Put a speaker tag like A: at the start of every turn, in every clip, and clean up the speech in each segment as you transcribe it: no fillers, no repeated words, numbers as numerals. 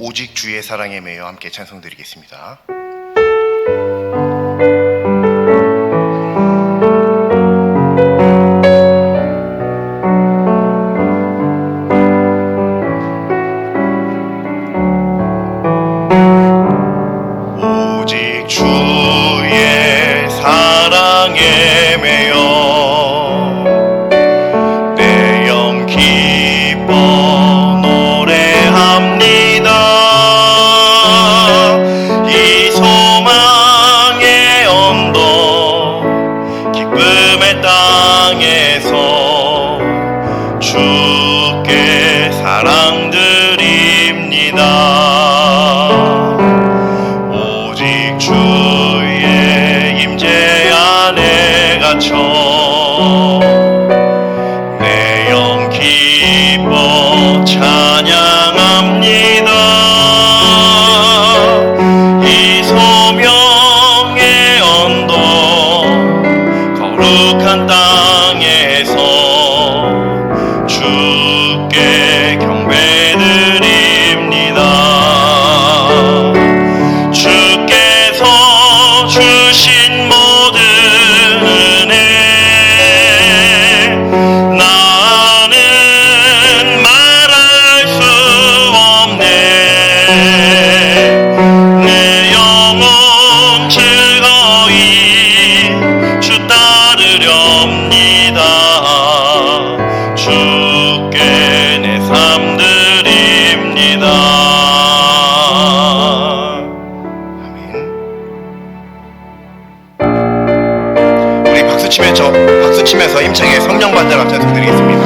A: 오직 주의 사랑에 매여 함께 찬송드리겠습니다. 오직 주의 사랑에 매여 내 영 기뻐 노래합니다. 이 소망의 언덕 기쁨의 땅에서 주께 사랑드립니다. 오직 주의 임재 안에 갇혀 내 영 기뻐 찬양합니다. 이 소명의 언덕 거룩한 땅에서 주께 경배드립니다. 주께서 주신 모든 은혜 나는 말할 수 없네. 내 영혼 즐거이 주 따르렵니다. 주께 내 삶 드립니다. 우리 박수 치면서 힘차게 성령 받으라 찬송드리겠습니다.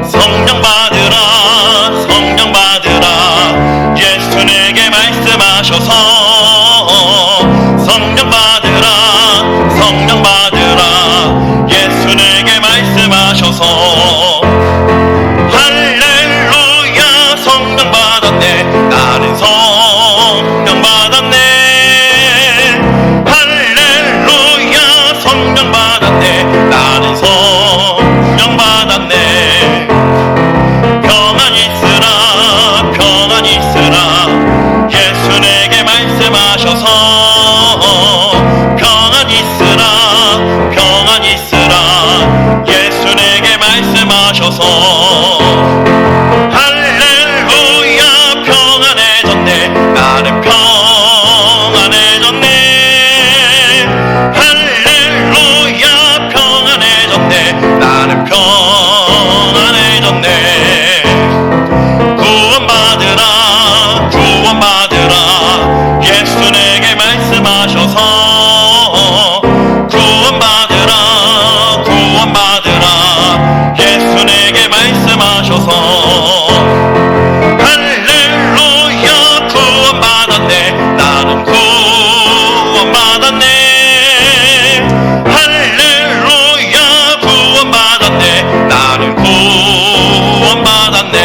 A: 성령 받으라 성령 받으라 예수 내게 말씀하셔서 성령 받으라 성령 받으라 예수 내게 말씀하셔서 할렐루야 성령 받았네. 나는 성령 받았네. 성령 받았네. 나는 성령 받았네. 평안 있으라 평안 있으라 예수 내게 말씀하셔서 평안 있으라 평안 있으라 예수 내게 말씀하셔서 할렐루야 평안해졌네. 나는 평안해졌네. 나는 평안해졌네. 구원받으라 구원받으라 예수 내게 말씀하셔서 구원받으라 구원받으라 예수 내게 말씀하셔서 할렐루야 구원받았네. 나는 구원받았네. 나는 구원받았네.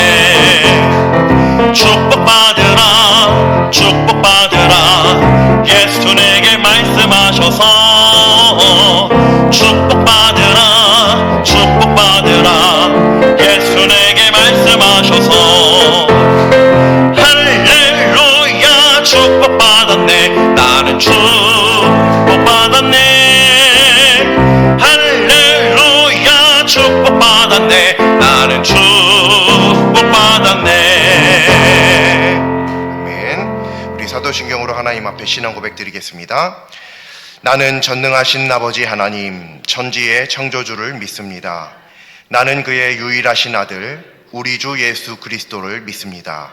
A: 축복받으라 축복받으라 예수 내게 말씀하셔서 축복받으라 축복받으라 예수 내게 말씀하셔서 할렐루야 축복받았네. 나는 축복받았네. 할렐루야 축복받았네. 나는 축복받았네. 아멘. 우리 사도신경으로 하나님 앞에 신앙 고백 드리겠습니다. 나는 전능하신 아버지 하나님 천지의 창조주를 믿습니다. 나는 그의 유일하신 아들 우리 주 예수 그리스도를 믿습니다.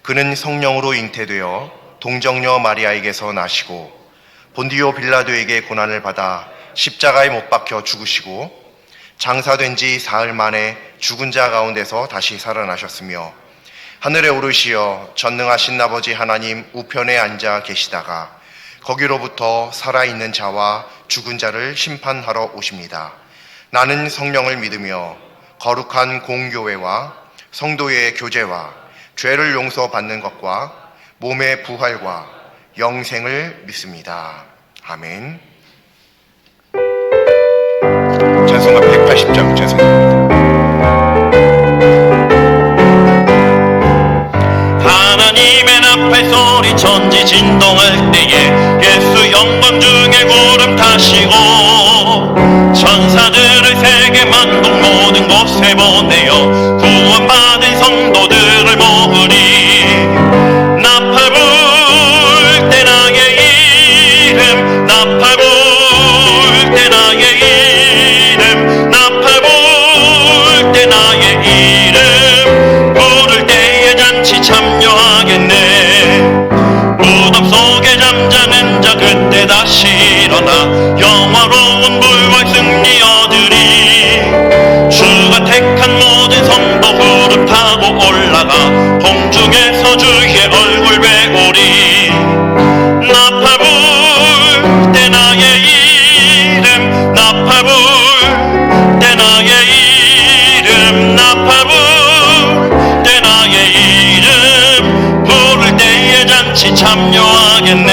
A: 그는 성령으로 잉태되어 동정녀 마리아에게서 나시고 본디오 빌라도에게 고난을 받아 십자가에 못 박혀 죽으시고 장사된 지 사흘 만에 죽은 자 가운데서 다시 살아나셨으며 하늘에 오르시어 전능하신 아버지 하나님 우편에 앉아 계시다가 거기로부터 살아있는 자와 죽은 자를 심판하러 오십니다. 나는 성령을 믿으며 거룩한 공교회와 성도의 교제와 죄를 용서받는 것과 몸의 부활과 영생을 믿습니다. 아멘. 찬송가 180장 찬송입니다.
B: 진동할 때에 예수 영광 중에 구름 타시고 천사들을 세계 만동 모든 곳에 보내어 구원받은 성도들을 모으리. 나팔 불 때 나의 이름, 나팔 불 때 나의 이름, 나팔 불 때 나의 이름, 부를 때에 잔치 참여하겠네. 무덤 속에 잠자는 자 그때 다시 일어나 영화로운 불과 승리 얻으리. 주가 택한 모든 성도 구름 타고 올라가 공중에서 주의 얼굴 배우리. 나팔 불 때 나의 이름, 나팔 불 때 나의 이름, 나팔 불 때 나의 이름, 부를 때에 잔치 참여하겠네.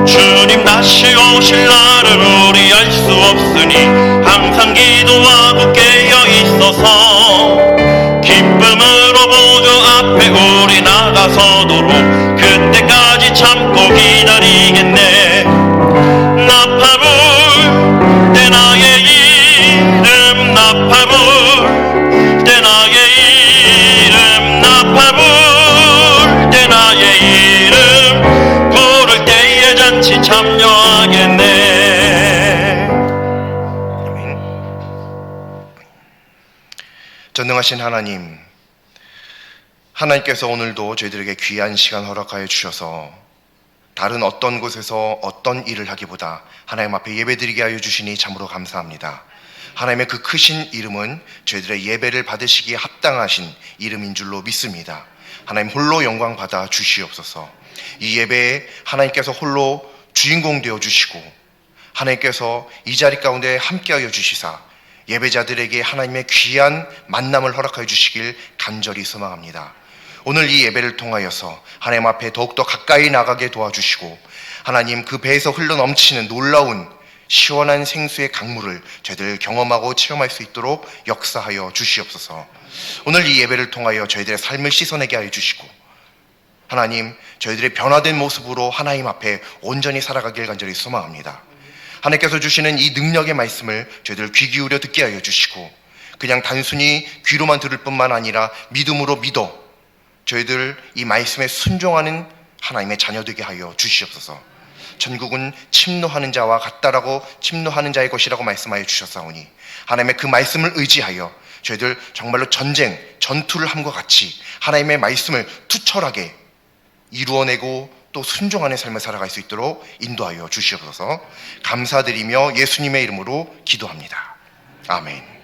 B: 주님 다시 오실 날을 우리 알 수 없으니 항상 기도하고 깨어 있어서 기쁨으로 보좌 앞에 우리 나가서도록 그때까지 참고 기다리겠네. 나팔 불 때 나의 이름, 나팔 불 때 나의 이름, 나팔 불 때 나의 이름, 부를 때에 잔치 참여하겠네.
A: 아멘. 전능하신 하나님, 하나님께서 오늘도 저희들에게 귀한 시간 허락하여 주셔서 다른 어떤 곳에서 어떤 일을 하기보다 하나님 앞에 예배드리게 하여 주시니 참으로 감사합니다. 하나님의 그 크신 이름은 저희들의 예배를 받으시기에 합당하신 이름인 줄로 믿습니다. 하나님 홀로 영광 받아 주시옵소서. 이 예배에 하나님께서 홀로 주인공 되어 주시고 하나님께서 이 자리 가운데 함께하여 주시사 예배자들에게 하나님의 귀한 만남을 허락하여 주시길 간절히 소망합니다. 오늘 이 예배를 통하여서 하나님 앞에 더욱더 가까이 나가게 도와주시고 하나님 그 배에서 흘러넘치는 놀라운 시원한 생수의 강물을 저희들 경험하고 체험할 수 있도록 역사하여 주시옵소서. 오늘 이 예배를 통하여 저희들의 삶을 씻어내게 하여 주시고 하나님 저희들의 변화된 모습으로 하나님 앞에 온전히 살아가길 간절히 소망합니다. 하나님께서 주시는 이 능력의 말씀을 저희들 귀 기울여 듣게 하여 주시고 그냥 단순히 귀로만 들을 뿐만 아니라 믿음으로 믿어 저희들 이 말씀에 순종하는 하나님의 자녀 되게 하여 주시옵소서. 천국은 침노하는 자와 같다라고 침노하는 자의 것이라고 말씀하여 주셨사오니 하나님의 그 말씀을 의지하여 저희들 정말로 전쟁, 전투를 함과 같이 하나님의 말씀을 투철하게 이루어내고 또 순종하는 삶을 살아갈 수 있도록 인도하여 주시옵소서. 감사드리며 예수님의 이름으로 기도합니다. 아멘.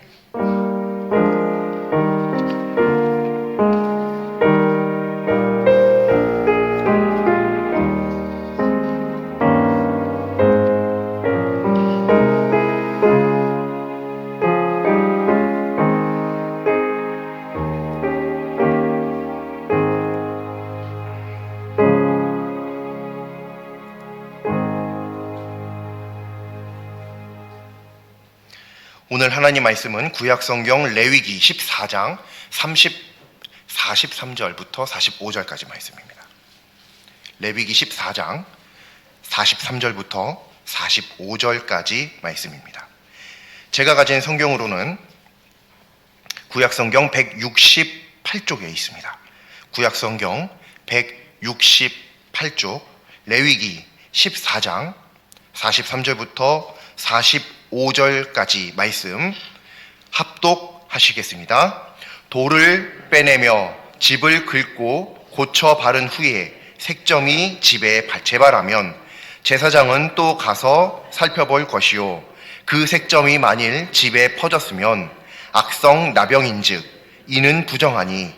A: 오늘 하나님 말씀은 구약성경 레위기 14장 43절부터 45절까지 말씀입니다. 레위기 14장 43절부터 45절까지 말씀입니다. 제가 가진 성경으로는 구약성경 168쪽에 있습니다. 구약성경 168쪽 레위기 14장 43절부터 45절까지 말씀 합독하시겠습니다. 돌을 빼내며 집을 긁고 고쳐 바른 후에 색점이 집에 재발하면 제사장은 또 가서 살펴볼 것이요 그 색점이 만일 집에 퍼졌으면 악성 나병인즉 이는 부정하니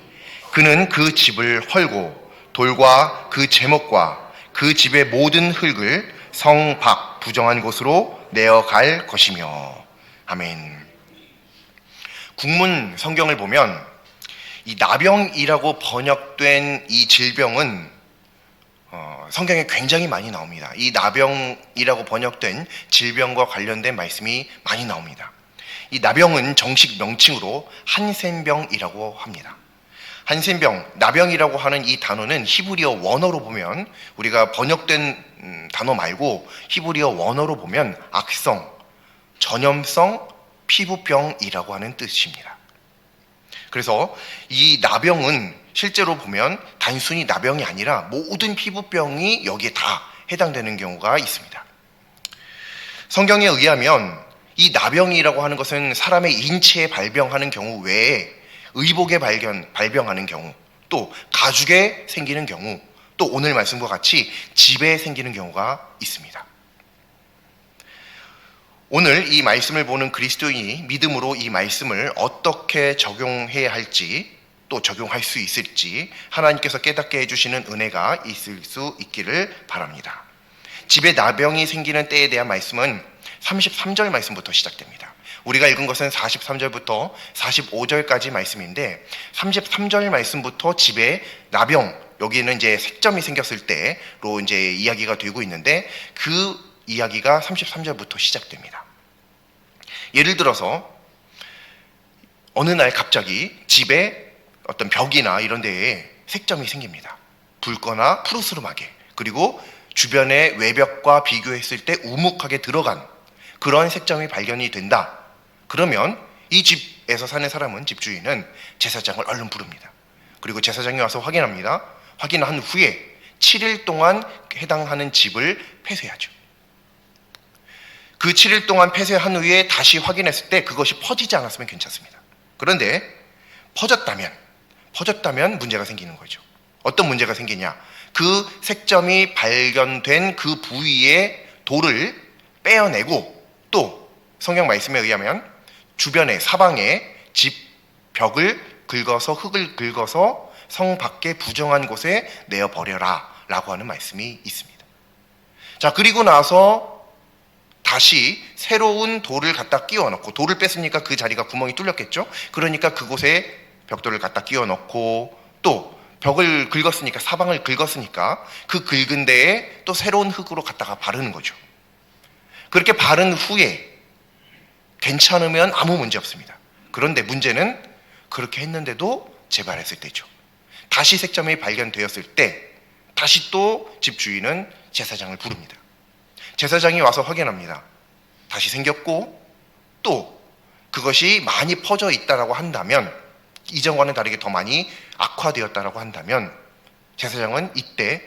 A: 그는 그 집을 헐고 돌과 그 제목과 그 집의 모든 흙을 성 밖 부정한 곳으로 내어갈 것이며. 아멘. 국문 성경을 보면 이 나병이라고 번역된 이 질병은 성경에 굉장히 많이 나옵니다. 이 나병이라고 번역된 질병과 관련된 말씀이 많이 나옵니다. 이 나병은 정식 명칭으로 한센병이라고 합니다. 한센병, 나병이라고 하는 이 단어는 히브리어 원어로 보면 우리가 번역된 단어 말고 히브리어 원어로 보면 악성, 전염성 피부병이라고 하는 뜻입니다. 그래서 이 나병은 실제로 보면 단순히 나병이 아니라 모든 피부병이 여기에 다 해당되는 경우가 있습니다. 성경에 의하면 이 나병이라고 하는 것은 사람의 인체에 발병하는 경우 외에 의복에 발병하는 경우, 또 가죽에 생기는 경우, 또 오늘 말씀과 같이 집에 생기는 경우가 있습니다. 오늘 이 말씀을 보는 그리스도인이 믿음으로 이 말씀을 어떻게 적용해야 할지, 또 적용할 수 있을지 하나님께서 깨닫게 해주시는 은혜가 있을 수 있기를 바랍니다. 집에 나병이 생기는 때에 대한 말씀은 33절 말씀부터 시작됩니다. 우리가 읽은 것은 43절부터 45절까지 말씀인데 33절 말씀부터 집에 나병, 여기는 이제 색점이 생겼을 때로 이제 이야기가 되고 있는데 그 이야기가 33절부터 시작됩니다. 예를 들어서 어느 날 갑자기 집에 어떤 벽이나 이런 데에 색점이 생깁니다. 붉거나 푸르스름하게, 그리고 주변의 외벽과 비교했을 때 우묵하게 들어간 그런 색점이 발견이 된다. 그러면 이 집에서 사는 사람은, 집주인은 제사장을 얼른 부릅니다. 그리고 제사장이 와서 확인합니다. 확인한 후에 7일 동안 해당하는 집을 폐쇄하죠. 그 7일 동안 폐쇄한 후에 다시 확인했을 때 그것이 퍼지지 않았으면 괜찮습니다. 그런데 퍼졌다면 문제가 생기는 거죠. 어떤 문제가 생기냐? 그 색점이 발견된 그 부위의 돌을 빼어내고, 또 성경 말씀에 의하면 주변에 사방에 집 벽을 긁어서, 흙을 긁어서 성 밖에 부정한 곳에 내어버려라 라고 하는 말씀이 있습니다. 자, 그리고 나서 다시 새로운 돌을 갖다 끼워 넣고, 돌을 뺐으니까 그 자리가 구멍이 뚫렸겠죠. 그러니까 그곳에 벽돌을 갖다 끼워 넣고, 또 벽을 긁었으니까, 사방을 긁었으니까 그 긁은 데에 또 새로운 흙으로 갖다가 바르는 거죠. 그렇게 바른 후에 괜찮으면 아무 문제 없습니다. 그런데 문제는 그렇게 했는데도 재발했을 때죠. 다시 색점이 발견되었을 때 다시 또 집주인은 제사장을 부릅니다. 제사장이 와서 확인합니다. 다시 생겼고, 또 그것이 많이 퍼져 있다라고 한다면, 이전과는 다르게 더 많이 악화되었다라고 한다면 제사장은 이때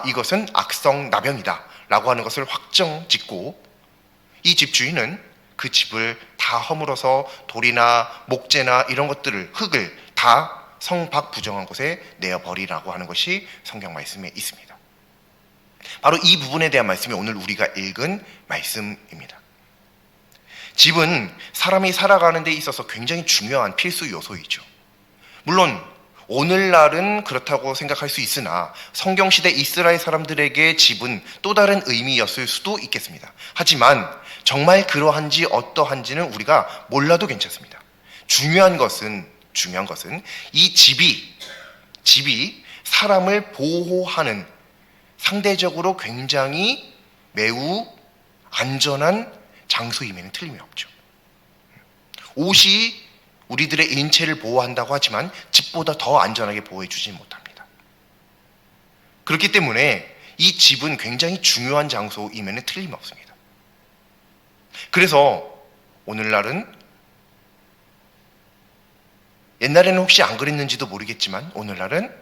A: 이것은 악성 나병이다 라고 하는 것을 확정짓고, 이 집주인은 그 집을 다 허물어서 돌이나 목재나 이런 것들을, 흙을 다 성 밖 부정한 곳에 내어버리라고 하는 것이 성경 말씀에 있습니다. 바로 이 부분에 대한 말씀이 오늘 우리가 읽은 말씀입니다. 집은 사람이 살아가는 데 있어서 굉장히 중요한 필수 요소이죠. 물론 오늘날은 그렇다고 생각할 수 있으나 성경시대 이스라엘 사람들에게 집은 또 다른 의미였을 수도 있겠습니다. 하지만 정말 그러한지 어떠한지는 우리가 몰라도 괜찮습니다. 중요한 것은 이 집이 사람을 보호하는 상대적으로 굉장히 매우 안전한 장소임에는 틀림이 없죠. 옷이 우리들의 인체를 보호한다고 하지만 집보다 더 안전하게 보호해주지 못합니다. 그렇기 때문에 이 집은 굉장히 중요한 장소임에는 틀림이 없습니다. 그래서 오늘날은, 옛날에는 혹시 안 그랬는지도 모르겠지만 오늘날은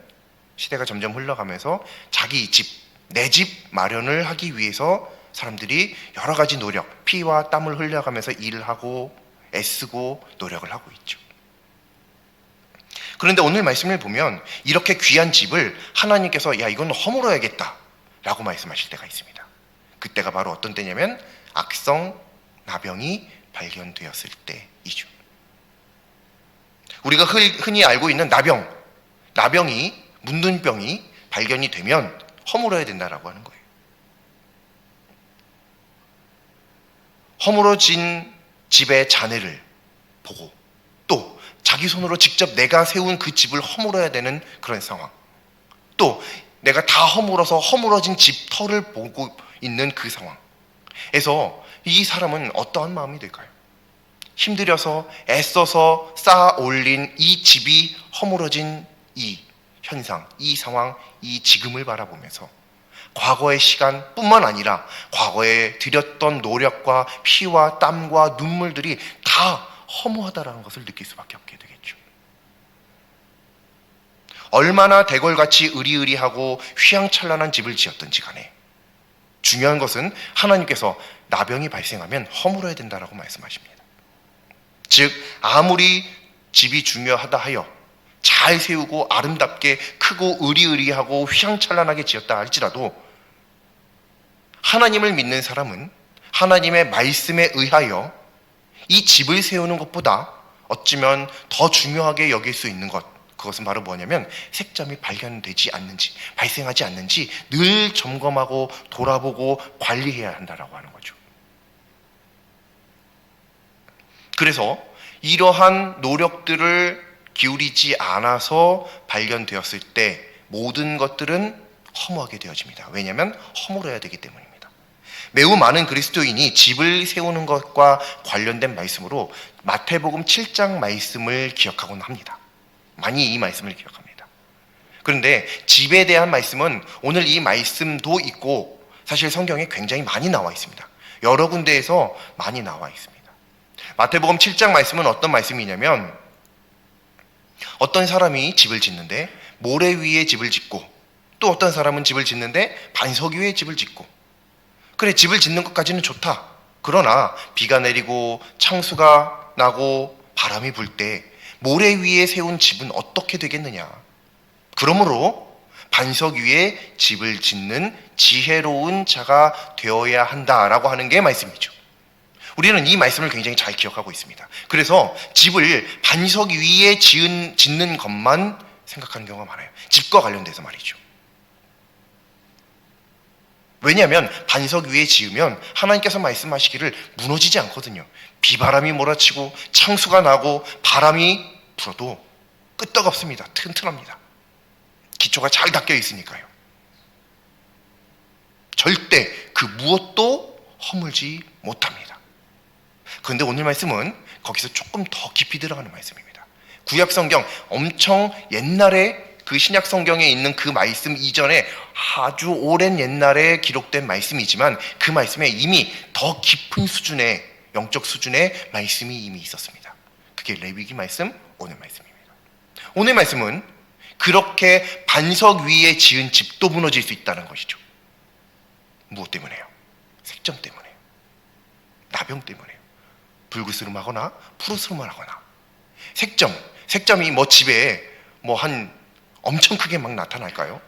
A: 시대가 점점 흘러가면서 자기 집, 내 집 마련을 하기 위해서 사람들이 여러 가지 노력, 피와 땀을 흘려가면서 일을 하고 애쓰고 노력을 하고 있죠. 그런데 오늘 말씀을 보면 이렇게 귀한 집을 하나님께서 이건 허물어야겠다 라고 말씀하실 때가 있습니다. 그때가 바로 어떤 때냐면 악성 나병이 발견되었을 때이죠. 우리가 흔히 알고 있는 나병이, 문둥병이 발견이 되면 허물어야 된다라고 하는 거예요. 허물어진 집의 잔해를 보고, 또 자기 손으로 직접 내가 세운 그 집을 허물어야 되는 그런 상황, 또 내가 다 허물어서 허물어진 집 터를 보고 있는 그 상황에서 이 사람은 어떠한 마음이 될까요? 힘들여서 애써서 쌓아 올린 이 집이 허물어진 이 현상, 이 상황, 이 지금을 바라보면서 과거의 시간뿐만 아니라 과거에 들였던 노력과 피와 땀과 눈물들이 다 허무하다라는 것을 느낄 수밖에 없게 되겠죠. 얼마나 대궐같이 으리으리하고 휘황찬란한 집을 지었던지 간에 중요한 것은 하나님께서 나병이 발생하면 허물어야 된다라고 말씀하십니다. 즉 아무리 집이 중요하다 하여 잘 세우고 아름답게 크고 으리으리하고 휘황찬란하게 지었다 할지라도 하나님을 믿는 사람은 하나님의 말씀에 의하여 이 집을 세우는 것보다 어쩌면 더 중요하게 여길 수 있는 것, 그것은 바로 뭐냐면 색점이 발견되지 않는지, 발생하지 않는지 늘 점검하고 돌아보고 관리해야 한다라고 하는 거죠. 그래서 이러한 노력들을 기울이지 않아서 발견되었을 때 모든 것들은 허무하게 되어집니다. 왜냐하면 허물어야 되기 때문입니다. 매우 많은 그리스도인이 집을 세우는 것과 관련된 말씀으로 마태복음 7장 말씀을 기억하곤 합니다. 많이 이 말씀을 기억합니다. 그런데 집에 대한 말씀은 오늘 이 말씀도 있고 사실 성경에 굉장히 많이 나와 있습니다. 여러 군데에서 많이 나와 있습니다. 마태복음 7장 말씀은 어떤 말씀이냐면 어떤 사람이 집을 짓는데 모래 위에 집을 짓고 또 어떤 사람은 집을 짓는데 반석 위에 집을 짓고 그래 집을 짓는 것까지는 좋다. 그러나 비가 내리고 창수가 나고 바람이 불 때 모래 위에 세운 집은 어떻게 되겠느냐. 그러므로 반석 위에 집을 짓는 지혜로운 자가 되어야 한다라고 하는 게 말씀이죠. 우리는 이 말씀을 굉장히 잘 기억하고 있습니다. 그래서 집을 반석 위에 짓는 것만 생각하는 경우가 많아요. 집과 관련돼서 말이죠. 왜냐하면 반석 위에 지으면 하나님께서 말씀하시기를 무너지지 않거든요. 비바람이 몰아치고 창수가 나고 바람이 불어도 끄떡없습니다. 튼튼합니다. 기초가 잘 닦여 있으니까요. 절대 그 무엇도 허물지 못합니다. 그런데 오늘 말씀은 거기서 조금 더 깊이 들어가는 말씀입니다. 구약 성경 엄청 옛날에 그 신약 성경에 있는 그 말씀 이전에 아주 오랜 옛날에 기록된 말씀이지만 그 말씀에 이미 더 깊은 수준의 영적 수준의 말씀이 이미 있었습니다. 그게 레위기 말씀, 오늘 말씀입니다. 오늘 말씀은 그렇게 반석 위에 지은 집도 무너질 수 있다는 것이죠. 무엇 때문에요? 색점 때문에요. 나병 때문에요. 불그스름하거나 푸르스름하거나 색점이 뭐 집에 뭐 한 엄청 크게 막 나타날까요?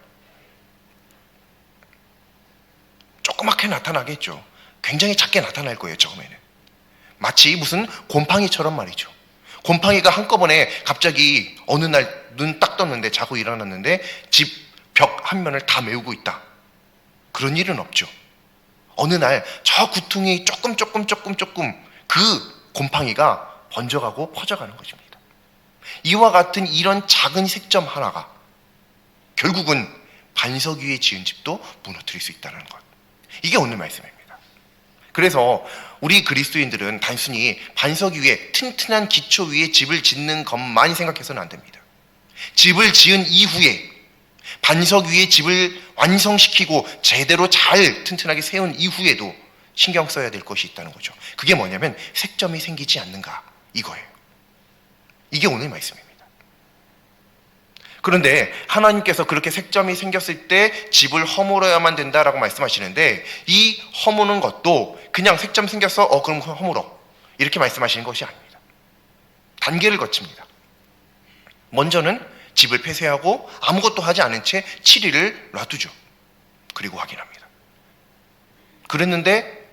A: 조그맣게 나타나겠죠. 굉장히 작게 나타날 거예요. 처음에는 마치 무슨 곰팡이처럼 말이죠. 곰팡이가 한꺼번에 갑자기 어느 날 눈 딱 떴는데 자고 일어났는데 집 벽 한 면을 다 메우고 있다. 그런 일은 없죠. 어느 날 저 구퉁이 조금 그 곰팡이가 번져가고 퍼져가는 것입니다. 이와 같은 이런 작은 색점 하나가 결국은 반석 위에 지은 집도 무너뜨릴 수 있다는 것. 이게 오늘 말씀입니다. 그래서 우리 그리스도인들은 단순히 반석 위에 튼튼한 기초 위에 집을 짓는 것만 생각해서는 안 됩니다. 집을 지은 이후에 반석 위에 집을 완성시키고 제대로 잘 튼튼하게 세운 이후에도 신경 써야 될 것이 있다는 거죠. 그게 뭐냐면 색점이 생기지 않는가 이거예요. 이게 오늘 말씀입니다. 그런데 하나님께서 그렇게 색점이 생겼을 때 집을 허물어야만 된다라고 말씀하시는데 이 허무는 것도 그냥 색점 생겼어? 그럼 허물어. 이렇게 말씀하시는 것이 아닙니다. 단계를 거칩니다. 먼저는 집을 폐쇄하고 아무것도 하지 않은 채 7일을 놔두죠. 그리고 확인합니다. 그랬는데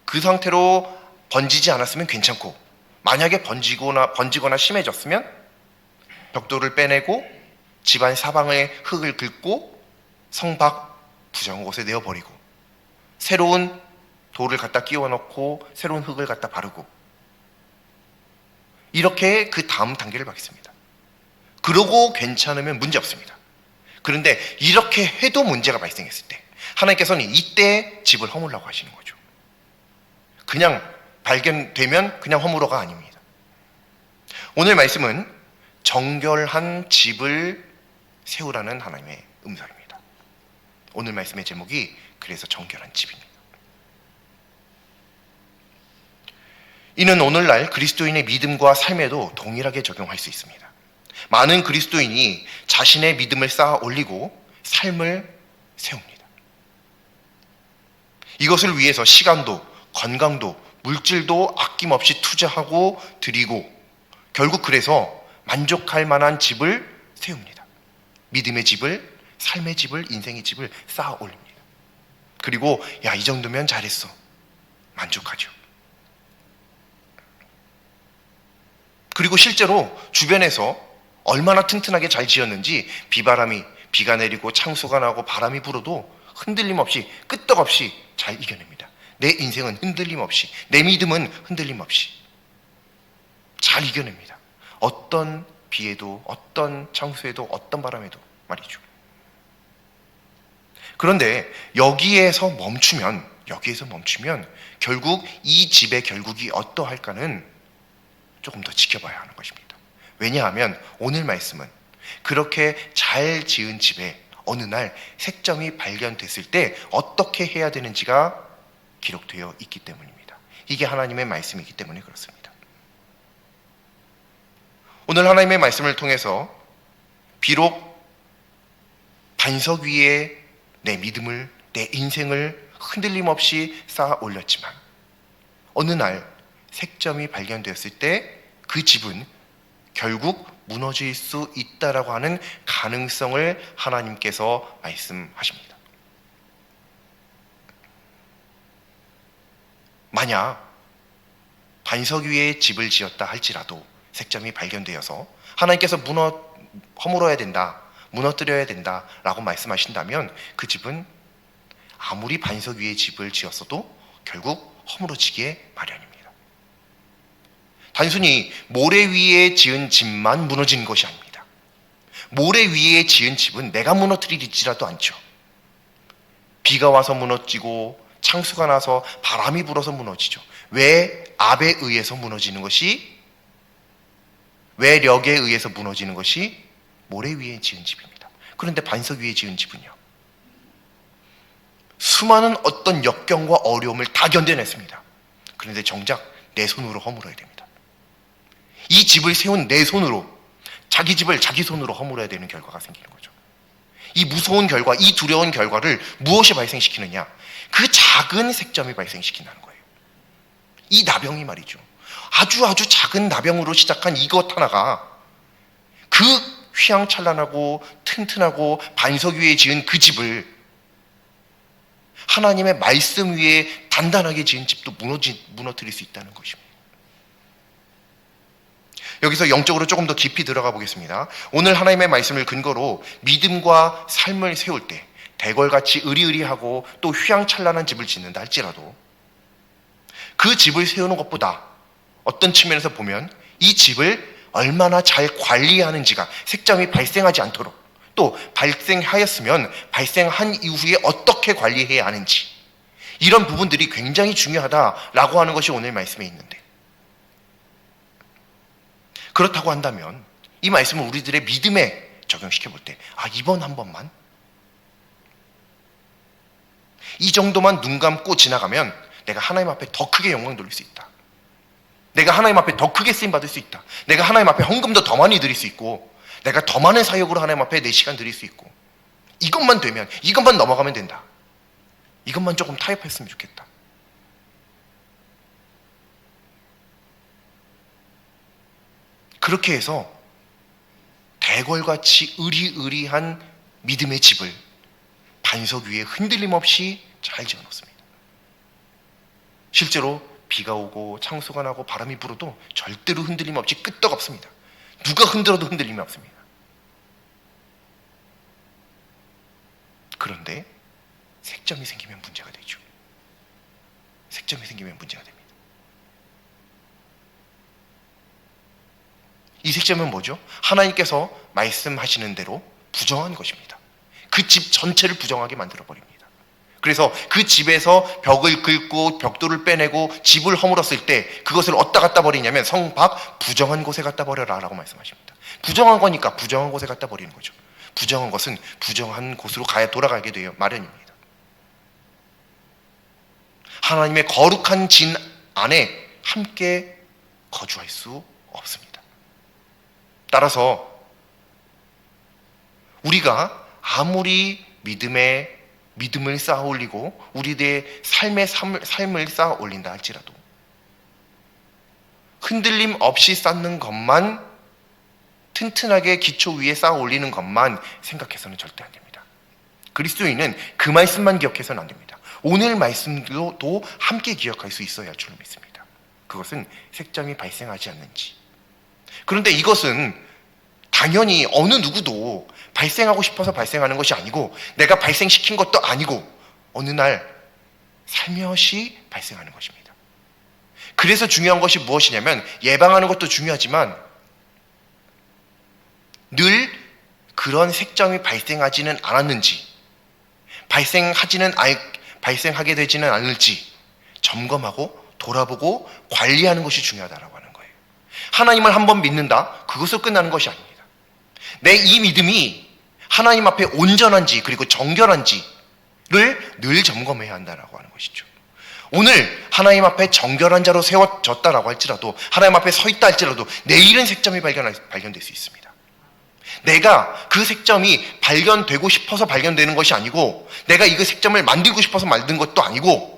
A: 그 상태로 번지지 않았으면 괜찮고 만약에 번지거나 심해졌으면 벽돌을 빼내고 집안 사방에 흙을 긁고 성 밖 부정한 곳에 내어버리고 새로운 돌을 갖다 끼워 넣고 새로운 흙을 갖다 바르고 이렇게 그 다음 단계를 밟습니다. 그러고 괜찮으면 문제 없습니다. 그런데 이렇게 해도 문제가 발생했을 때 하나님께서는 이때 집을 허물라고 하시는 거죠. 그냥 발견되면 그냥 허물어가 아닙니다. 오늘 말씀은 정결한 집을 세우라는 하나님의 음성입니다. 오늘 말씀의 제목이 그래서 정결한 집입니다. 이는 오늘날 그리스도인의 믿음과 삶에도 동일하게 적용할 수 있습니다. 많은 그리스도인이 자신의 믿음을 쌓아 올리고 삶을 세웁니다. 이것을 위해서 시간도, 건강도, 물질도 아낌없이 투자하고 드리고 결국 그래서 만족할 만한 집을 세웁니다. 믿음의 집을, 삶의 집을, 인생의 집을 쌓아 올립니다. 그리고 이 정도면 잘했어. 만족하죠. 그리고 실제로 주변에서 얼마나 튼튼하게 잘 지었는지 비가 내리고 창수가 나고 바람이 불어도 흔들림 없이 끄떡없이 잘 이겨냅니다. 내 인생은 흔들림 없이, 내 믿음은 흔들림 없이 잘 이겨냅니다. 어떤 비에도, 어떤 창수에도, 어떤 바람에도 말이죠. 그런데 여기에서 멈추면 결국 이 집의 결국이 어떠할까는 조금 더 지켜봐야 하는 것입니다. 왜냐하면 오늘 말씀은 그렇게 잘 지은 집에 어느 날 색점이 발견됐을 때 어떻게 해야 되는지가 기록되어 있기 때문입니다. 이게 하나님의 말씀이기 때문에 그렇습니다. 오늘 하나님의 말씀을 통해서 비록 반석 위에 내 믿음을, 내 인생을 흔들림 없이 쌓아 올렸지만 어느 날 색점이 발견되었을 때 그 집은 결국 무너질 수 있다라고 하는 가능성을 하나님께서 말씀하십니다. 만약 반석 위에 집을 지었다 할지라도 색점이 발견되어서 하나님께서 허물어야 된다, 무너뜨려야 된다라고 말씀하신다면 그 집은 아무리 반석 위에 집을 지었어도 결국 허물어지기에 마련입니다. 단순히 모래 위에 지은 집만 무너지는 것이 아닙니다. 모래 위에 지은 집은 내가 무너뜨리지라도 않죠. 비가 와서 무너지고 창수가 나서 바람이 불어서 무너지죠. 외압에 의해서 무너지는 것이, 외력에 의해서 무너지는 것이 모래 위에 지은 집입니다. 그런데 반석 위에 지은 집은요, 수많은 어떤 역경과 어려움을 다 견뎌냈습니다. 그런데 정작 내 손으로 허물어야 됩니다. 이 집을 세운 내 손으로, 자기 집을 자기 손으로 허물어야 되는 결과가 생기는 거죠. 이 무서운 결과, 이 두려운 결과를 무엇이 발생시키느냐? 그 작은 색점이 발생시킨다는 거예요. 이 나병이 말이죠. 아주 작은 나병으로 시작한 이것 하나가 그 휘황찬란하고 튼튼하고 반석 위에 지은 그 집을, 하나님의 말씀 위에 단단하게 지은 집도 무너뜨릴 수 있다는 것입니다. 여기서 영적으로 조금 더 깊이 들어가 보겠습니다. 오늘 하나님의 말씀을 근거로 믿음과 삶을 세울 때 대궐같이 으리으리하고 또 휘황찬란한 집을 짓는다 할지라도 그 집을 세우는 것보다 어떤 측면에서 보면 이 집을 얼마나 잘 관리하는지가, 색점이 발생하지 않도록, 또 발생하였으면 발생한 이후에 어떻게 관리해야 하는지, 이런 부분들이 굉장히 중요하다라고 하는 것이 오늘 말씀에 있는데, 그렇다고 한다면 이 말씀을 우리들의 믿음에 적용시켜 볼 때, 이번 한 번만, 이 정도만 눈 감고 지나가면 내가 하나님 앞에 더 크게 영광 돌릴 수 있다. 내가 하나님 앞에 더 크게 쓰임 받을 수 있다. 내가 하나님 앞에 헌금도 더 많이 드릴 수 있고, 내가 더 많은 사역으로 하나님 앞에 내 시간 드릴 수 있고, 이것만 되면, 이것만 넘어가면 된다. 이것만 조금 타협했으면 좋겠다. 그렇게 해서 대궐같이 으리으리한 믿음의 집을 반석 위에 흔들림 없이 잘 지어놓습니다. 실제로 비가 오고 창수가 나고 바람이 불어도 절대로 흔들림 없이 끄떡없습니다. 누가 흔들어도 흔들림이 없습니다. 그런데 색점이 생기면 문제가 되죠. 색점이 생기면 문제가 됩니다. 이 색점은 뭐죠? 하나님께서 말씀하시는 대로 부정한 것입니다. 그 집 전체를 부정하게 만들어버립니다. 그래서 그 집에서 벽을 긁고 벽돌을 빼내고 집을 허물었을 때 그것을 어디다 갖다 버리냐면 성 밖 부정한 곳에 갖다 버려라 라고 말씀하십니다. 부정한 거니까 부정한 곳에 갖다 버리는 거죠. 부정한 것은 부정한 곳으로 돌아가게 되어 마련입니다. 하나님의 거룩한 진 안에 함께 거주할 수 없습니다. 따라서 우리가 아무리 믿음을 쌓아 올리고 우리의 삶을 쌓아 올린다 할지라도 흔들림 없이 쌓는 것만, 튼튼하게 기초 위에 쌓아 올리는 것만 생각해서는 절대 안 됩니다. 그리스도인은 그 말씀만 기억해서는 안 됩니다. 오늘 말씀도 함께 기억할 수 있어야 할 줄로 믿습니다. 그것은 색점이 발생하지 않는지. 그런데 이것은 당연히 어느 누구도 발생하고 싶어서 발생하는 것이 아니고 내가 발생시킨 것도 아니고 어느 날 살며시 발생하는 것입니다. 그래서 중요한 것이 무엇이냐면 예방하는 것도 중요하지만 늘 그런 색점이 발생하지는 않았는지 발생하게 되지는 않을지 점검하고 돌아보고 관리하는 것이 중요하다고 하는 거예요. 하나님을 한번 믿는다? 그것으로 끝나는 것이 아닙니다. 내 이 믿음이 하나님 앞에 온전한지 그리고 정결한지를 늘 점검해야 한다고 하는 것이죠. 오늘 하나님 앞에 정결한 자로 세워졌다라고 할지라도 하나님 앞에 서 있다 할지라도 내일은 색점이 발견될 수 있습니다. 내가 그 색점이 발견되고 싶어서 발견되는 것이 아니고 내가 이 색점을 만들고 싶어서 만든 것도 아니고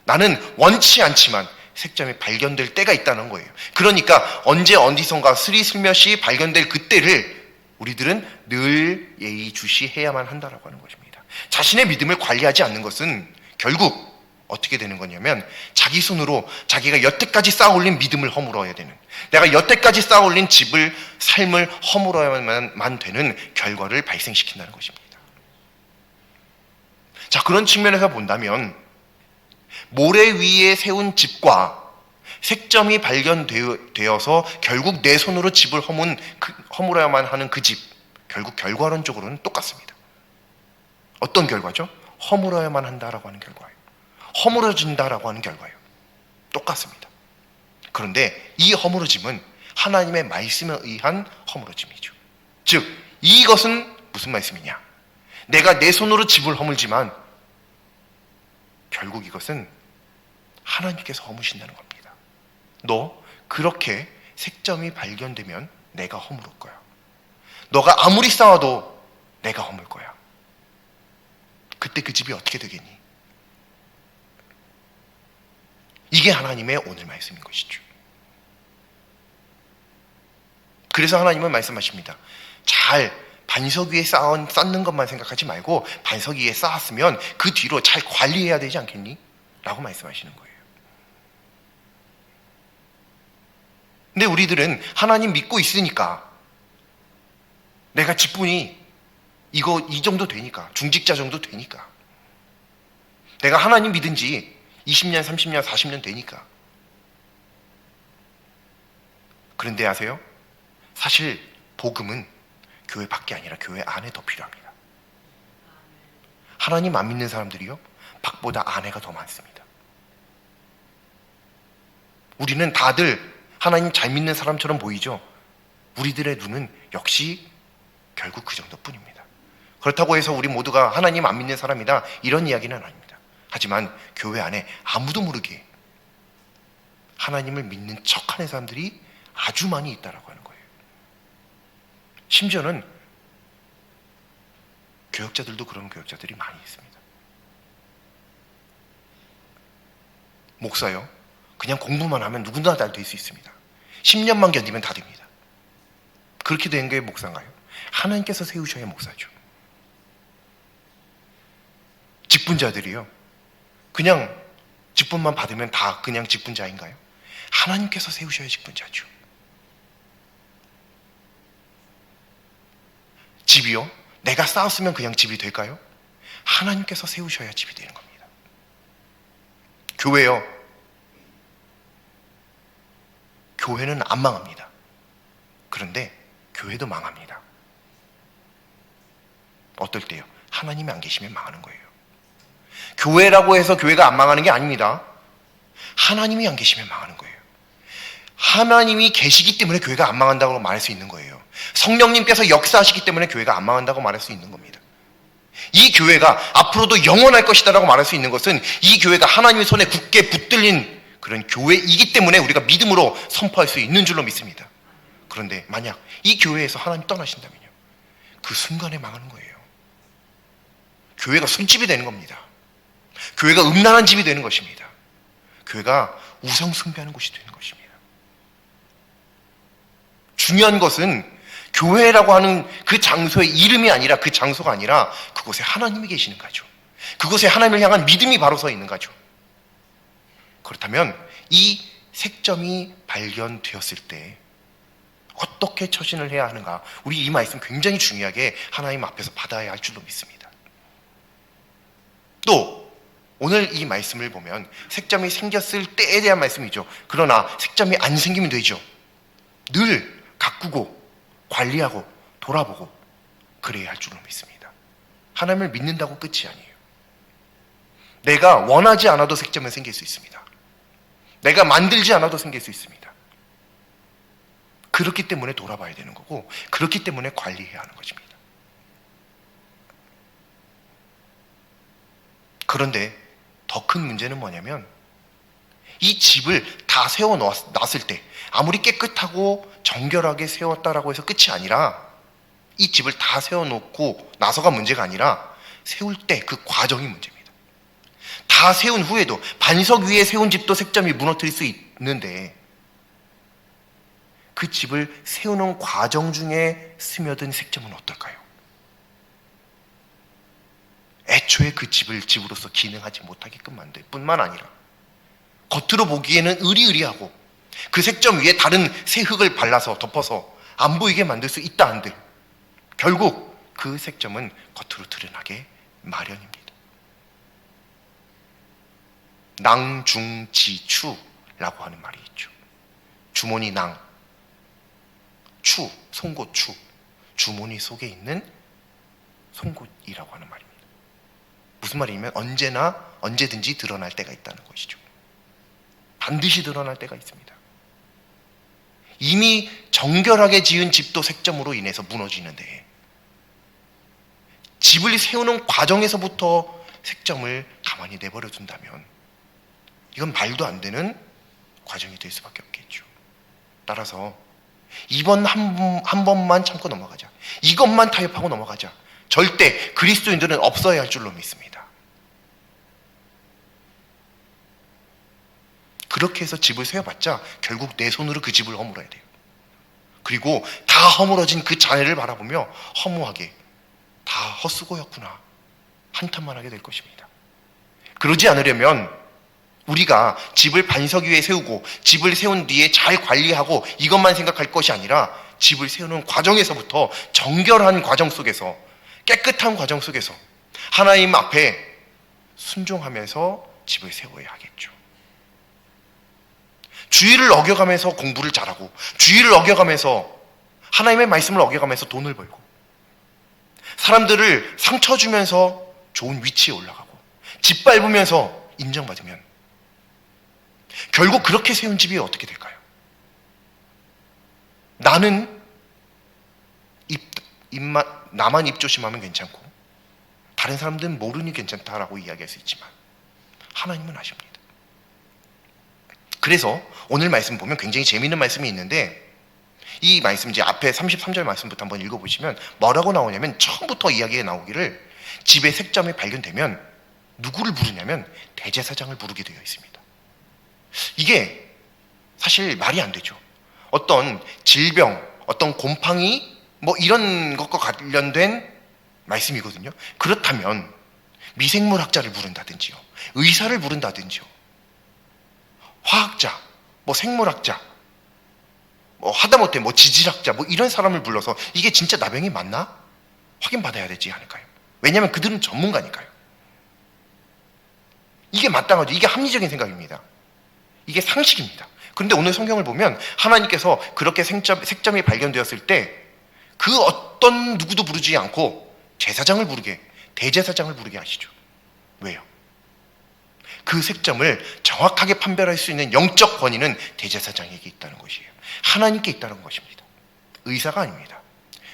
A: 나는 원치 않지만 색점이 발견될 때가 있다는 거예요. 그러니까 언제 어디선가 스리슬며시 발견될 그때를 우리들은 늘 예의주시해야만 한다라고 하는 것입니다. 자신의 믿음을 관리하지 않는 것은 결국 어떻게 되는 거냐면 자기 손으로 자기가 여태까지 쌓아올린 믿음을 허물어야 되는, 내가 여태까지 쌓아올린 삶을 허물어야만 되는 결과를 발생시킨다는 것입니다. 자, 그런 측면에서 본다면 모래 위에 세운 집과 색점이 발견되어서 결국 내 손으로 집을 허물어야만 하는 그 집, 결국 결과론적으로는 똑같습니다. 어떤 결과죠? 허물어야만 한다라고 하는 결과예요. 허물어진다라고 하는 결과예요. 똑같습니다. 그런데 이 허물어짐은 하나님의 말씀에 의한 허물어짐이죠. 즉 이것은 무슨 말씀이냐? 내가 내 손으로 집을 허물지만 결국 이것은 하나님께서 허무신다는 겁니다. 너 그렇게 색점이 발견되면 내가 허물을 거야. 너가 아무리 싸워도 내가 허물 거야. 그때 그 집이 어떻게 되겠니? 이게 하나님의 오늘 말씀인 것이죠. 그래서 하나님은 말씀하십니다. 잘 반석 위에 쌓는 것만 생각하지 말고 반석 위에 쌓았으면 그 뒤로 잘 관리해야 되지 않겠니? 라고 말씀하시는 거예요. 근데 우리들은 하나님 믿고 있으니까 내가 직분이 이 정도 되니까, 중직자 정도 되니까, 내가 하나님 믿은 지 20년, 30년, 40년 되니까. 그런데 아세요? 사실 복음은 교회 밖이 아니라 교회 안에 더 필요합니다. 하나님 안 믿는 사람들이요, 밖보다 안에가 더 많습니다. 우리는 다들 하나님 잘 믿는 사람처럼 보이죠? 우리들의 눈은 역시 결국 그 정도뿐입니다. 그렇다고 해서 우리 모두가 하나님 안 믿는 사람이다 이런 이야기는 아닙니다. 하지만 교회 안에 아무도 모르게 하나님을 믿는 척하는 사람들이 아주 많이 있다라고 하는 거예요. 심지어는 교역자들도 그런 교역자들이 많이 있습니다. 목사요? 그냥 공부만 하면 누구나 다 될 수 있습니다. 10년만 견디면 다 됩니다. 그렇게 된 게 목사인가요? 하나님께서 세우셔야 목사죠. 직분자들이요, 그냥 직분만 받으면 다 그냥 직분자인가요? 하나님께서 세우셔야 직분자죠. 집이요, 내가 쌓았으면 그냥 집이 될까요? 하나님께서 세우셔야 집이 되는 겁니다. 교회요, 교회는 안 망합니다. 그런데 교회도 망합니다. 어떨 때요? 하나님이 안 계시면 망하는 거예요. 교회라고 해서 교회가 안 망하는 게 아닙니다. 하나님이 안 계시면 망하는 거예요. 하나님이 계시기 때문에 교회가 안 망한다고 말할 수 있는 거예요. 성령님께서 역사하시기 때문에 교회가 안 망한다고 말할 수 있는 겁니다. 이 교회가 앞으로도 영원할 것이다라고 말할 수 있는 것은 이 교회가 하나님의 손에 굳게 붙들린 그런 교회이기 때문에 우리가 믿음으로 선포할 수 있는 줄로 믿습니다. 그런데 만약 이 교회에서 하나님 떠나신다면요, 그 순간에 망하는 거예요. 교회가 술집이 되는 겁니다. 교회가 음란한 집이 되는 것입니다. 교회가 우상숭배하는 곳이 되는 것입니다. 중요한 것은 교회라고 하는 그 장소의 이름이 아니라, 그 장소가 아니라 그곳에 하나님이 계시는 거죠. 그곳에 하나님을 향한 믿음이 바로 서 있는 거죠. 그렇다면 이 색점이 발견되었을 때 어떻게 처신을 해야 하는가, 우리 이 말씀 굉장히 중요하게 하나님 앞에서 받아야 할 줄로 믿습니다. 또 오늘 이 말씀을 보면 색점이 생겼을 때에 대한 말씀이죠. 그러나 색점이 안 생기면 되죠. 늘 가꾸고 관리하고 돌아보고 그래야 할 줄로 믿습니다. 하나님을 믿는다고 끝이 아니에요. 내가 원하지 않아도 색점은 생길 수 있습니다. 내가 만들지 않아도 생길 수 있습니다. 그렇기 때문에 돌아봐야 되는 거고, 그렇기 때문에 관리해야 하는 것입니다. 그런데 더 큰 문제는 뭐냐면, 이 집을 다 세워놨을 때 아무리 깨끗하고 정결하게 세웠다라고 해서 끝이 아니라, 이 집을 다 세워놓고 나서가 문제가 아니라 세울 때 그 과정이 문제입니다. 다 세운 후에도, 반석 위에 세운 집도 색점이 무너뜨릴 수 있는데 그 집을 세우는 과정 중에 스며든 색점은 어떨까요? 애초에 그 집을 집으로서 기능하지 못하게끔 만들 뿐만 아니라 겉으로 보기에는 으리으리하고 그 색점 위에 다른 새 흙을 발라서 덮어서 안 보이게 만들 수 있다 한들 결국 그 색점은 겉으로 드러나게 마련입니다. 낭중지추라고 하는 말이 있죠. 주머니 낭, 추, 송곳추, 주머니 속에 있는 송곳이라고 하는 말입니다. 무슨 말이냐면 언제든지 드러날 때가 있다는 것이죠. 반드시 드러날 때가 있습니다. 이미 정결하게 지은 집도 색점으로 인해서 무너지는데 집을 세우는 과정에서부터 색점을 가만히 내버려 둔다면 이건 말도 안 되는 과정이 될 수밖에 없겠죠. 따라서 이번 한 번만 참고 넘어가자. 이것만 타협하고 넘어가자. 절대 그리스도인들은 없어야 할 줄로 믿습니다. 그렇게 해서 집을 세워봤자 결국 내 손으로 그 집을 허물어야 돼요. 그리고 다 허물어진 그 잔해를 바라보며 허무하게 다 헛수고였구나 한탄만 하게 될 것입니다. 그러지 않으려면 우리가 집을 반석 위에 세우고 집을 세운 뒤에 잘 관리하고 이것만 생각할 것이 아니라 집을 세우는 과정에서부터 정결한 과정 속에서, 깨끗한 과정 속에서 하나님 앞에 순종하면서 집을 세워야 하겠죠. 주의를 어겨가면서 공부를 잘하고, 주의를 어겨가면서 하나님의 말씀을 어겨가면서 돈을 벌고, 사람들을 상처 주면서 좋은 위치에 올라가고, 짓밟으면서 인정받으면 결국 그렇게 세운 집이 어떻게 될까요? 나는 나만 입 조심하면 괜찮고 다른 사람들은 모르니 괜찮다라고 이야기할 수 있지만 하나님은 아십니다. 그래서 오늘 말씀 보면 굉장히 재미있는 말씀이 있는데, 이 말씀 이제 앞에 33절 말씀부터 한번 읽어보시면 뭐라고 나오냐면, 처음부터 이야기가 나오기를 집에 색점이 발견되면 누구를 부르냐면 대제사장을 부르게 되어 있습니다. 이게 사실 말이 안 되죠. 어떤 질병, 어떤 곰팡이 뭐 이런 것과 관련된 말씀이거든요. 그렇다면 미생물학자를 부른다든지요, 의사를 부른다든지요, 화학자, 뭐 생물학자, 뭐 하다못해 뭐 지질학자, 뭐 이런 사람을 불러서 이게 진짜 나병이 맞나? 확인받아야 되지 않을까요? 왜냐하면 그들은 전문가니까요. 이게 마땅하죠. 이게 합리적인 생각입니다. 이게 상식입니다. 그런데 오늘 성경을 보면 하나님께서 그렇게 색점이 발견되었을 때 그 어떤 누구도 부르지 않고 제사장을 부르게, 대제사장을 부르게 하시죠. 왜요? 그 색점을 정확하게 판별할 수 있는 영적 권위는 대제사장에게 있다는 것이에요. 하나님께 있다는 것입니다. 의사가 아닙니다.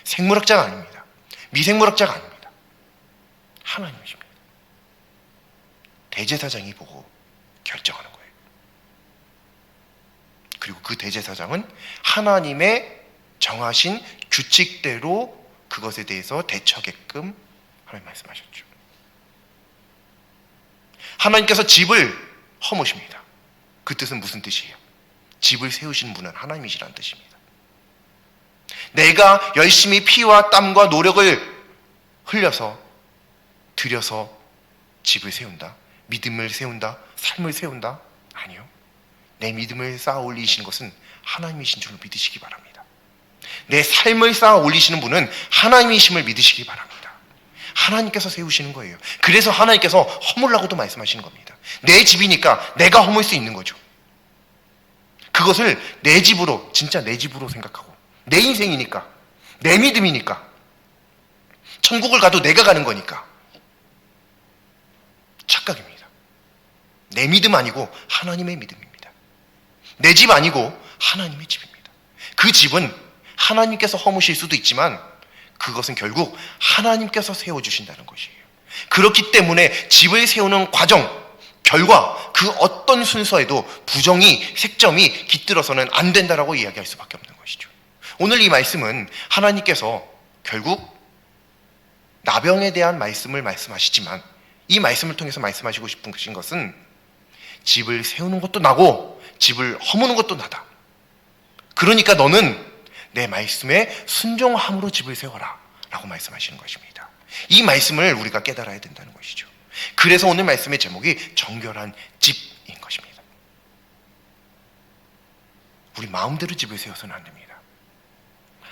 A: 생물학자가 아닙니다. 미생물학자가 아닙니다. 하나님이십니다. 대제사장이 보고 결정하는 거예요. 그리고 그 대제사장은 하나님의 정하신 규칙대로 그것에 대해서 대처하게끔 하나님 말씀하셨죠. 하나님께서 집을 허무십니다. 그 뜻은 무슨 뜻이에요? 집을 세우신 분은 하나님이시라는 뜻입니다. 내가 열심히 피와 땀과 노력을 흘려서 들여서 집을 세운다, 믿음을 세운다, 삶을 세운다? 아니요. 내 믿음을 쌓아 올리시는 것은 하나님이신 줄로 믿으시기 바랍니다. 내 삶을 쌓아 올리시는 분은 하나님이심을 믿으시기 바랍니다. 하나님께서 세우시는 거예요. 그래서 하나님께서 허물라고도 말씀하시는 겁니다. 내 집이니까 내가 허물 수 있는 거죠. 그것을 내 집으로, 진짜 내 집으로 생각하고, 내 인생이니까, 내 믿음이니까, 천국을 가도 내가 가는 거니까 착각입니다. 내 믿음 아니고 하나님의 믿음입니다. 내 집 아니고 하나님의 집입니다. 그 집은 하나님께서 허무실 수도 있지만 그것은 결국 하나님께서 세워주신다는 것이에요. 그렇기 때문에 집을 세우는 과정, 결과, 그 어떤 순서에도 부정이, 색점이 깃들어서는 안 된다라고 이야기할 수밖에 없는 것이죠. 오늘 이 말씀은 하나님께서 결국 나병에 대한 말씀을 말씀하시지만 이 말씀을 통해서 말씀하시고 싶으신 것은 집을 세우는 것도 나고 집을 허무는 것도 나다. 그러니까 너는 내 말씀에 순종함으로 집을 세워라 라고 말씀하시는 것입니다. 이 말씀을 우리가 깨달아야 된다는 것이죠. 그래서 오늘 말씀의 제목이 정결한 집인 것입니다. 우리 마음대로 집을 세워서는 안 됩니다.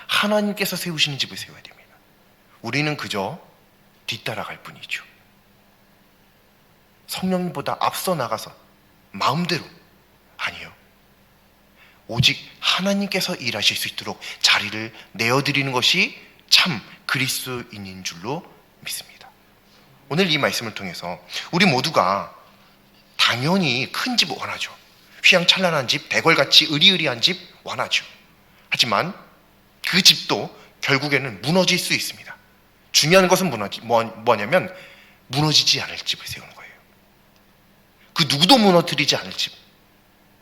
A: 하나님께서 세우시는 집을 세워야 됩니다. 우리는 그저 뒤따라갈 뿐이죠. 성령님보다 앞서 나가서 마음대로, 아니요, 오직 하나님께서 일하실 수 있도록 자리를 내어드리는 것이 참 그리스도인인 줄로 믿습니다. 오늘 이 말씀을 통해서 우리 모두가 당연히 큰 집 원하죠. 휘황찬란한 집, 대궐같이 으리으리한 집 원하죠. 하지만 그 집도 결국에는 무너질 수 있습니다. 중요한 것은 뭐냐면 무너지지 않을 집을 세우는 거예요. 그 누구도 무너뜨리지 않을 집.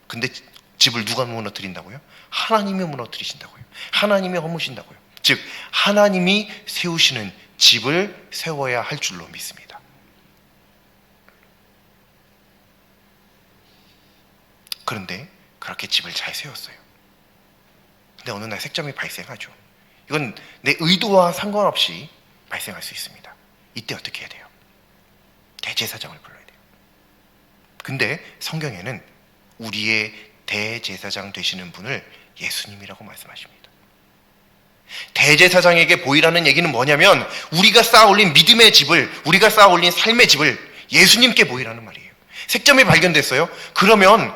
A: 근데 집을 누가 무너뜨린다고요? 하나님이 무너뜨리신다고요. 하나님이 허무신다고요. 즉 하나님이 세우시는 집을 세워야 할 줄로 믿습니다. 그런데 그렇게 집을 잘 세웠어요. 근데 어느 날 색점이 발생하죠. 이건 내 의도와 상관없이 발생할 수 있습니다. 이때 어떻게 해야 돼요? 대제사장을 불러야 돼요. 근데 성경에는 우리의 대제사장 되시는 분을 예수님이라고 말씀하십니다. 대제사장에게 보이라는 얘기는 뭐냐면 우리가 쌓아올린 믿음의 집을, 우리가 쌓아올린 삶의 집을 예수님께 보이라는 말이에요. 색점이 발견됐어요? 그러면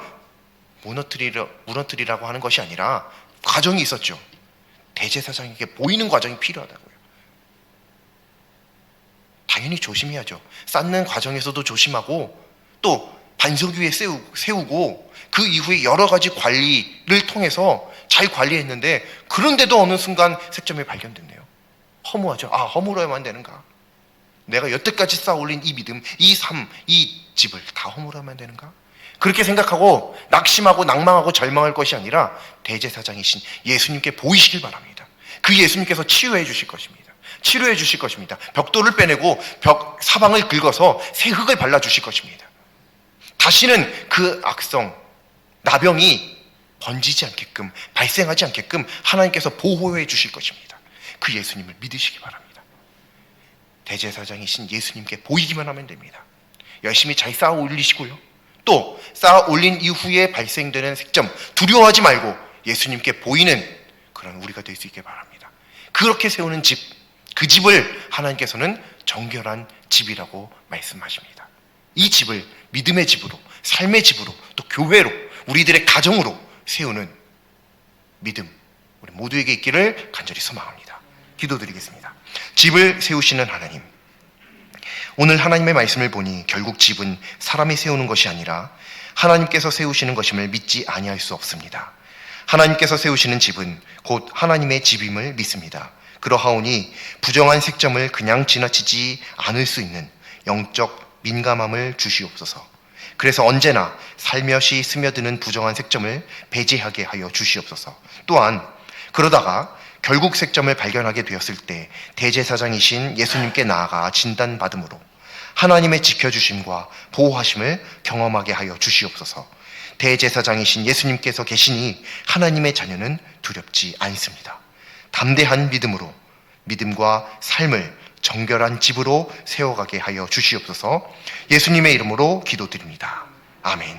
A: 무너뜨리라고 하는 것이 아니라 과정이 있었죠. 대제사장에게 보이는 과정이 필요하다고요. 당연히 조심해야죠. 쌓는 과정에서도 조심하고 또 반석 위에 세우고 그 이후에 여러 가지 관리를 통해서 잘 관리했는데 그런데도 어느 순간 색점이 발견됐네요. 허무하죠. 아, 허물어야만 되는가? 내가 여태까지 쌓아올린 이 믿음, 이 삶, 이 집을 다 허물어야만 되는가? 그렇게 생각하고 낙심하고 낭망하고 절망할 것이 아니라 대제사장이신 예수님께 보이시길 바랍니다. 그 예수님께서 치유해 주실 것입니다. 치료해 주실 것입니다. 벽돌을 빼내고 벽 사방을 긁어서 새 흙을 발라주실 것입니다. 다시는 그 악성, 나병이 번지지 않게끔, 발생하지 않게끔 하나님께서 보호해 주실 것입니다. 그 예수님을 믿으시기 바랍니다. 대제사장이신 예수님께 보이기만 하면 됩니다. 열심히 잘 쌓아 올리시고요. 또 쌓아 올린 이후에 발생되는 색점, 두려워하지 말고 예수님께 보이는 그런 우리가 될 수 있게 바랍니다. 그렇게 세우는 집, 그 집을 하나님께서는 정결한 집이라고 말씀하십니다. 이 집을 믿음의 집으로, 삶의 집으로, 또 교회로, 우리들의 가정으로 세우는 믿음, 우리 모두에게 있기를 간절히 소망합니다. 기도드리겠습니다. 집을 세우시는 하나님, 오늘 하나님의 말씀을 보니 결국 집은 사람이 세우는 것이 아니라 하나님께서 세우시는 것임을 믿지 아니할 수 없습니다. 하나님께서 세우시는 집은 곧 하나님의 집임을 믿습니다. 그러하오니 부정한 색점을 그냥 지나치지 않을 수 있는 영적 민감함을 주시옵소서. 그래서 언제나 살며시 스며드는 부정한 색점을 배제하게 하여 주시옵소서. 또한 그러다가 결국 색점을 발견하게 되었을 때 대제사장이신 예수님께 나아가 진단받음으로 하나님의 지켜주심과 보호하심을 경험하게 하여 주시옵소서. 대제사장이신 예수님께서 계시니 하나님의 자녀는 두렵지 않습니다. 담대한 믿음으로 믿음과 삶을 정결한 집으로 세워가게 하여 주시옵소서. 예수님의 이름으로 기도드립니다. 아멘.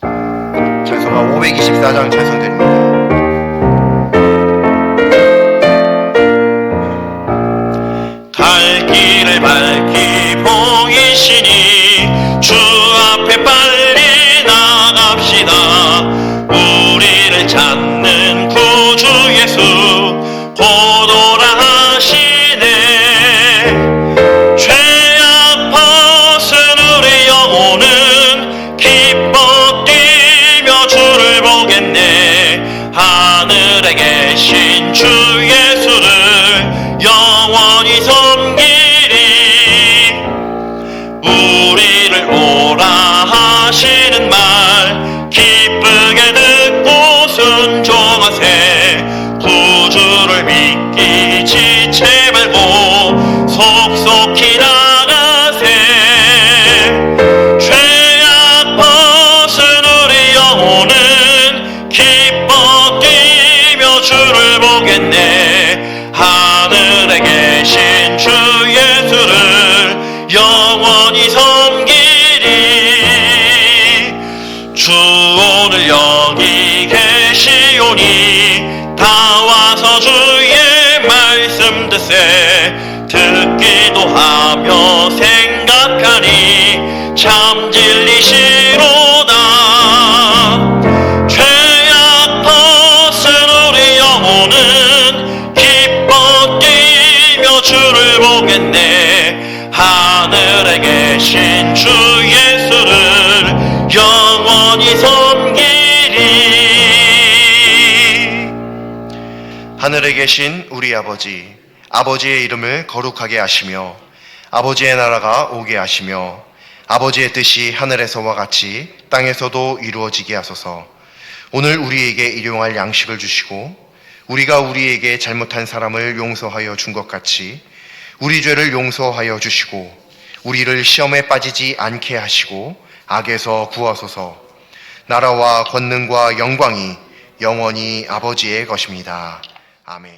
A: 찬송가 524장 찬송드립니다.
B: 갈 길을 밝히 보이시니 주 앞에 빨리 나갑시다. 우리를 찾는 구주 예수 고도라 하시네. 죄악 벗은 우리 영혼은 기뻐 뛰며 주를 보겠네. 하늘에 계신 주 예수를 영원히 섬기리. 우리를 오라 하시는 말 기쁘게 듣고 순종하세. 구주를 믿기 지체 말고 속속히 나가세. 죄악 벗은 우리 영혼은 기뻐 뛰며 주를 보겠네. 하늘에 계신 주 예수를 영원히 섬기리. 주 오늘 여기 계시오니 다 와서 주의 말씀 듣세. 듣기도 하며 생각하니 참 진리시로다. 죄악 벗은 우리 영혼은 기뻐 뛰며 주를 보겠네. 하늘에 계신 주 예수를 영원히 섬기리.
A: 하늘에 계신 우리 아버지, 아버지의 이름을 거룩하게 하시며 아버지의 나라가 오게 하시며 아버지의 뜻이 하늘에서와 같이 땅에서도 이루어지게 하소서. 오늘 우리에게 일용할 양식을 주시고 우리가 우리에게 잘못한 사람을 용서하여 준 것 같이 우리 죄를 용서하여 주시고 우리를 시험에 빠지지 않게 하시고 악에서 구하소서. 나라와 권능과 영광이 영원히 아버지의 것입니다. 아멘.